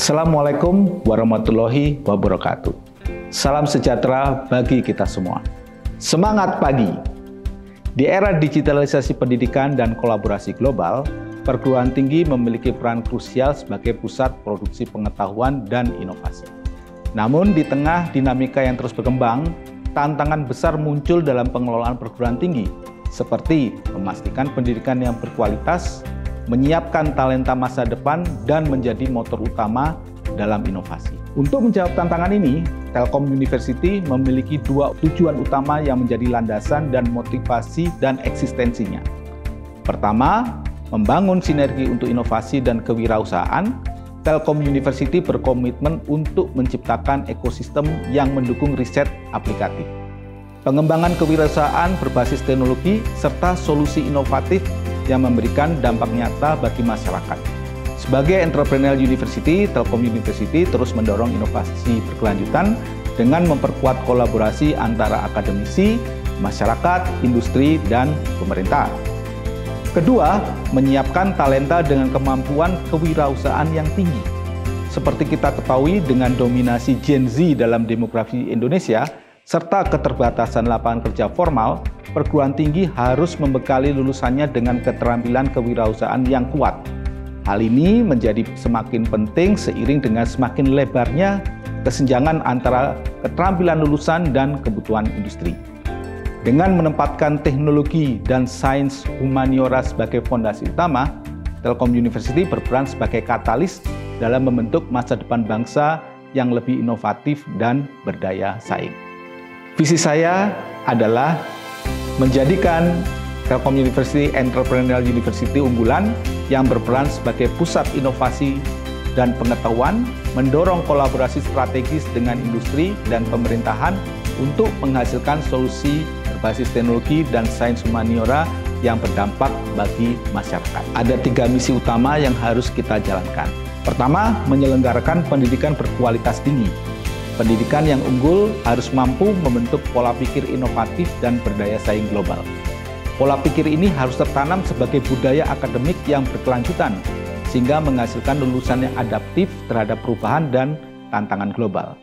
Assalamualaikum warahmatullahi wabarakatuh. Salam sejahtera bagi kita semua. Semangat pagi! Di era digitalisasi pendidikan dan kolaborasi global, perguruan tinggi memiliki peran krusial sebagai pusat produksi pengetahuan dan inovasi. Namun, di tengah dinamika yang terus berkembang, tantangan besar muncul dalam pengelolaan perguruan tinggi, seperti memastikan pendidikan yang berkualitas, menyiapkan talenta masa depan, dan menjadi motor utama dalam inovasi. Untuk menjawab tantangan ini, Telkom University memiliki dua tujuan utama yang menjadi landasan dan motivasi dan eksistensinya. Pertama, membangun sinergi untuk inovasi dan kewirausahaan. Telkom University berkomitmen untuk menciptakan ekosistem yang mendukung riset aplikatif, pengembangan kewirausahaan berbasis teknologi, serta solusi inovatif yang memberikan dampak nyata bagi masyarakat. Sebagai entrepreneurial university, Telkom University terus mendorong inovasi berkelanjutan dengan memperkuat kolaborasi antara akademisi, masyarakat, industri, dan pemerintah. Kedua, menyiapkan talenta dengan kemampuan kewirausahaan yang tinggi. Seperti kita ketahui, dengan dominasi Gen Z dalam demografi Indonesia, serta keterbatasan lapangan kerja formal, perguruan tinggi harus membekali lulusannya dengan keterampilan kewirausahaan yang kuat. Hal ini menjadi semakin penting seiring dengan semakin lebarnya kesenjangan antara keterampilan lulusan dan kebutuhan industri. Dengan menempatkan teknologi dan sains humaniora sebagai fondasi utama, Telkom University berperan sebagai katalis dalam membentuk masa depan bangsa yang lebih inovatif dan berdaya saing. Visi saya adalah menjadikan Telkom University Entrepreneurial University unggulan yang berperan sebagai pusat inovasi dan pengetahuan, mendorong kolaborasi strategis dengan industri dan pemerintahan untuk menghasilkan solusi berbasis teknologi dan sains humaniora yang berdampak bagi masyarakat. Ada 3 misi utama yang harus kita jalankan. Pertama, menyelenggarakan pendidikan berkualitas tinggi. Pendidikan yang unggul harus mampu membentuk pola pikir inovatif dan berdaya saing global. Pola pikir ini harus tertanam sebagai budaya akademik yang berkelanjutan, sehingga menghasilkan lulusan yang adaptif terhadap perubahan dan tantangan global.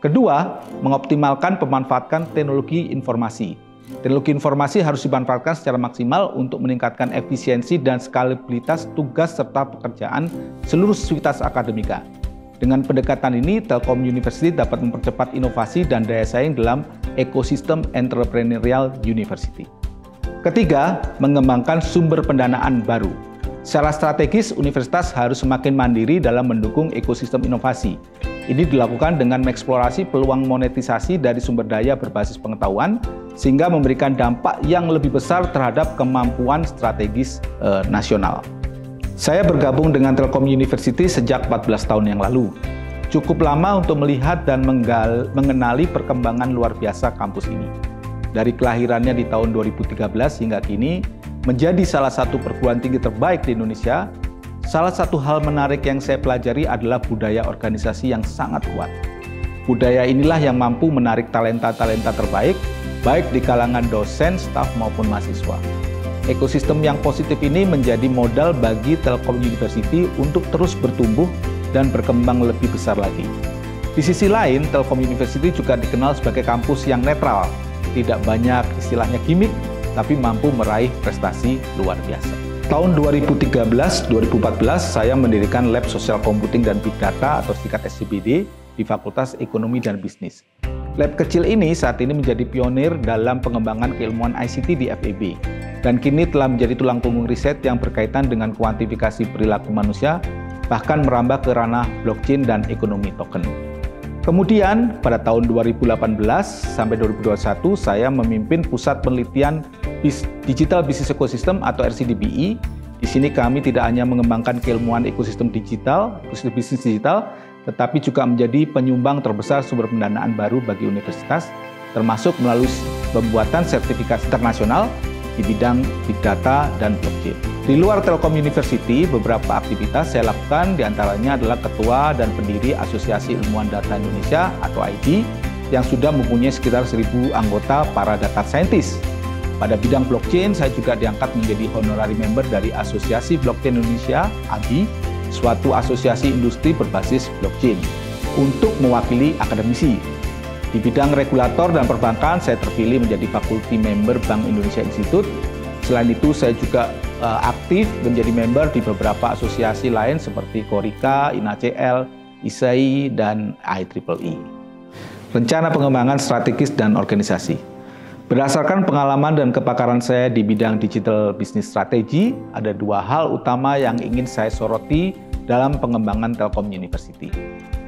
Kedua, mengoptimalkan pemanfaatan teknologi informasi. Teknologi informasi harus dimanfaatkan secara maksimal untuk meningkatkan efisiensi dan skalabilitas tugas serta pekerjaan seluruh sivitas akademika. Dengan pendekatan ini, Telkom University dapat mempercepat inovasi dan daya saing dalam ekosistem entrepreneurial university. Ketiga, mengembangkan sumber pendanaan baru. Secara strategis, universitas harus semakin mandiri dalam mendukung ekosistem inovasi. Ini dilakukan dengan mengeksplorasi peluang monetisasi dari sumber daya berbasis pengetahuan, sehingga memberikan dampak yang lebih besar terhadap kemampuan strategis nasional. Saya bergabung dengan Telkom University sejak 14 tahun yang lalu. Cukup lama untuk melihat dan mengenali perkembangan luar biasa kampus ini. Dari kelahirannya di tahun 2013 hingga kini, menjadi salah satu perguruan tinggi terbaik di Indonesia. Salah satu hal menarik yang saya pelajari adalah budaya organisasi yang sangat kuat. Budaya inilah yang mampu menarik talenta-talenta terbaik, baik di kalangan dosen, staf, maupun mahasiswa. Ekosistem yang positif ini menjadi modal bagi Telkom University untuk terus bertumbuh dan berkembang lebih besar lagi. Di sisi lain, Telkom University juga dikenal sebagai kampus yang netral. Tidak banyak istilahnya gimmick, tapi mampu meraih prestasi luar biasa. Tahun 2013-2014, saya mendirikan Lab Social Computing dan Big Data atau singkat SCBD di Fakultas Ekonomi dan Bisnis. Lab kecil ini saat ini menjadi pionir dalam pengembangan keilmuan ICT di FEB, dan kini telah menjadi tulang punggung riset yang berkaitan dengan kuantifikasi perilaku manusia, bahkan merambah ke ranah blockchain dan ekonomi token. Kemudian, pada tahun 2018 sampai 2021, saya memimpin Pusat Penelitian Digital Business Ecosystem atau RCDBI. Di sini kami tidak hanya mengembangkan keilmuan ekosistem digital, bisnis digital, tetapi juga menjadi penyumbang terbesar sumber pendanaan baru bagi universitas, termasuk melalui pembuatan sertifikasi internasional di bidang Big Data dan Blockchain. Di luar Telkom University, beberapa aktivitas saya lakukan, diantaranya adalah Ketua dan Pendiri Asosiasi Ilmuwan Data Indonesia atau AIDI, yang sudah mempunyai sekitar 1.000 anggota para data scientist. Pada bidang blockchain, saya juga diangkat menjadi honorary member dari Asosiasi Blockchain Indonesia, ABI, suatu asosiasi industri berbasis blockchain untuk mewakili akademisi. Di bidang regulator dan perbankan, saya terpilih menjadi fakulti member Bank Indonesia Institute. Selain itu, saya juga aktif menjadi member di beberapa asosiasi lain seperti Korika, INACL, ISAI, dan IEEE. Rencana pengembangan strategis dan organisasi. Berdasarkan pengalaman dan kepakaran saya di bidang digital business strategy, ada dua hal utama yang ingin saya soroti dalam pengembangan Telkom University.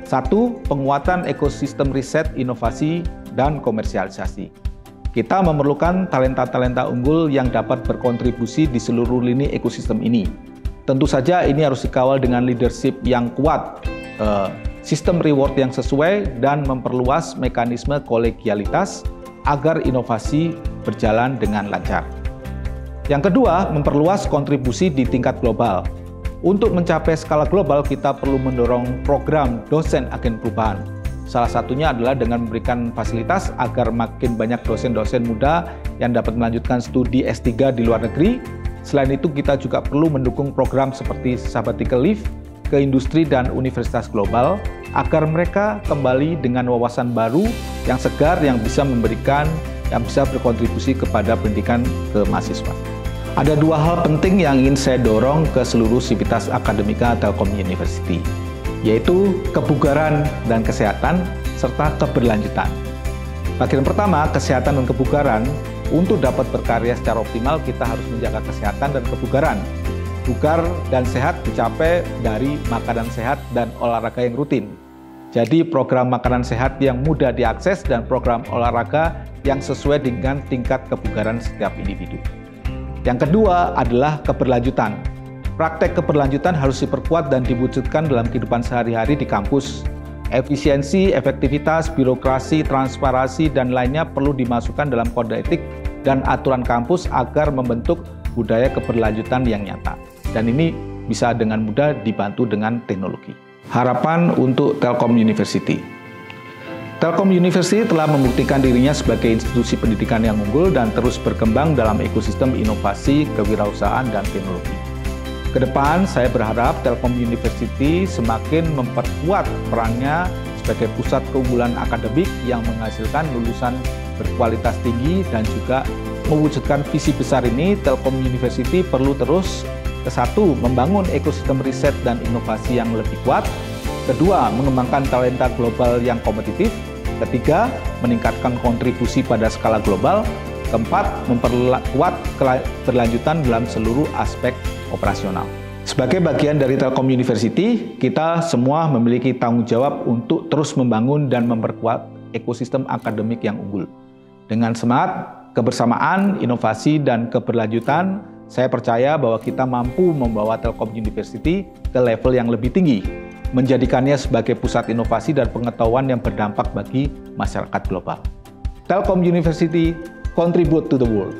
Satu, penguatan ekosistem riset, inovasi, dan komersialisasi. Kita memerlukan talenta-talenta unggul yang dapat berkontribusi di seluruh lini ekosistem ini. Tentu saja ini harus dikawal dengan leadership yang kuat, sistem reward yang sesuai, dan memperluas mekanisme kolegialitas agar inovasi berjalan dengan lancar. Yang kedua, memperluas kontribusi di tingkat global. Untuk mencapai skala global, kita perlu mendorong program dosen agen perubahan. Salah satunya adalah dengan memberikan fasilitas agar makin banyak dosen-dosen muda yang dapat melanjutkan studi S3 di luar negeri. Selain itu, kita juga perlu mendukung program seperti sabbatical leave ke industri dan universitas global agar mereka kembali dengan wawasan baru yang segar yang bisa berkontribusi kepada pendidikan ke mahasiswa. Ada dua hal penting yang ingin saya dorong ke seluruh sivitas akademika Telkom University, yaitu kebugaran dan kesehatan serta keberlanjutan. Bagian pertama, kesehatan dan kebugaran. Untuk dapat berkarya secara optimal, kita harus menjaga kesehatan dan kebugaran. Bugar dan sehat dicapai dari makanan sehat dan olahraga yang rutin. Jadi program makanan sehat yang mudah diakses dan program olahraga yang sesuai dengan tingkat kebugaran setiap individu. Yang kedua adalah keberlanjutan. Praktek keberlanjutan harus diperkuat dan diwujudkan dalam kehidupan sehari-hari di kampus. Efisiensi, efektivitas, birokrasi, transparansi, dan lainnya perlu dimasukkan dalam kode etik dan aturan kampus agar membentuk budaya keberlanjutan yang nyata. Dan ini bisa dengan mudah dibantu dengan teknologi. Harapan untuk Telkom University. Telkom University telah membuktikan dirinya sebagai institusi pendidikan yang unggul dan terus berkembang dalam ekosistem inovasi, kewirausahaan, dan teknologi. Kedepan, saya berharap Telkom University semakin memperkuat perannya sebagai pusat keunggulan akademik yang menghasilkan lulusan berkualitas tinggi dan juga mewujudkan visi besar ini. Telkom University perlu terus satu, membangun ekosistem riset dan inovasi yang lebih kuat. Kedua, mengembangkan talenta global yang kompetitif. Ketiga, meningkatkan kontribusi pada skala global. Keempat, memperkuat keberlanjutan dalam seluruh aspek operasional. Sebagai bagian dari Telkom University, kita semua memiliki tanggung jawab untuk terus membangun dan memperkuat ekosistem akademik yang unggul. Dengan semangat, kebersamaan, inovasi, dan keberlanjutan, saya percaya bahwa kita mampu membawa Telkom University ke level yang lebih tinggi, menjadikannya sebagai pusat inovasi dan pengetahuan yang berdampak bagi masyarakat global. Telkom University contribute to the world.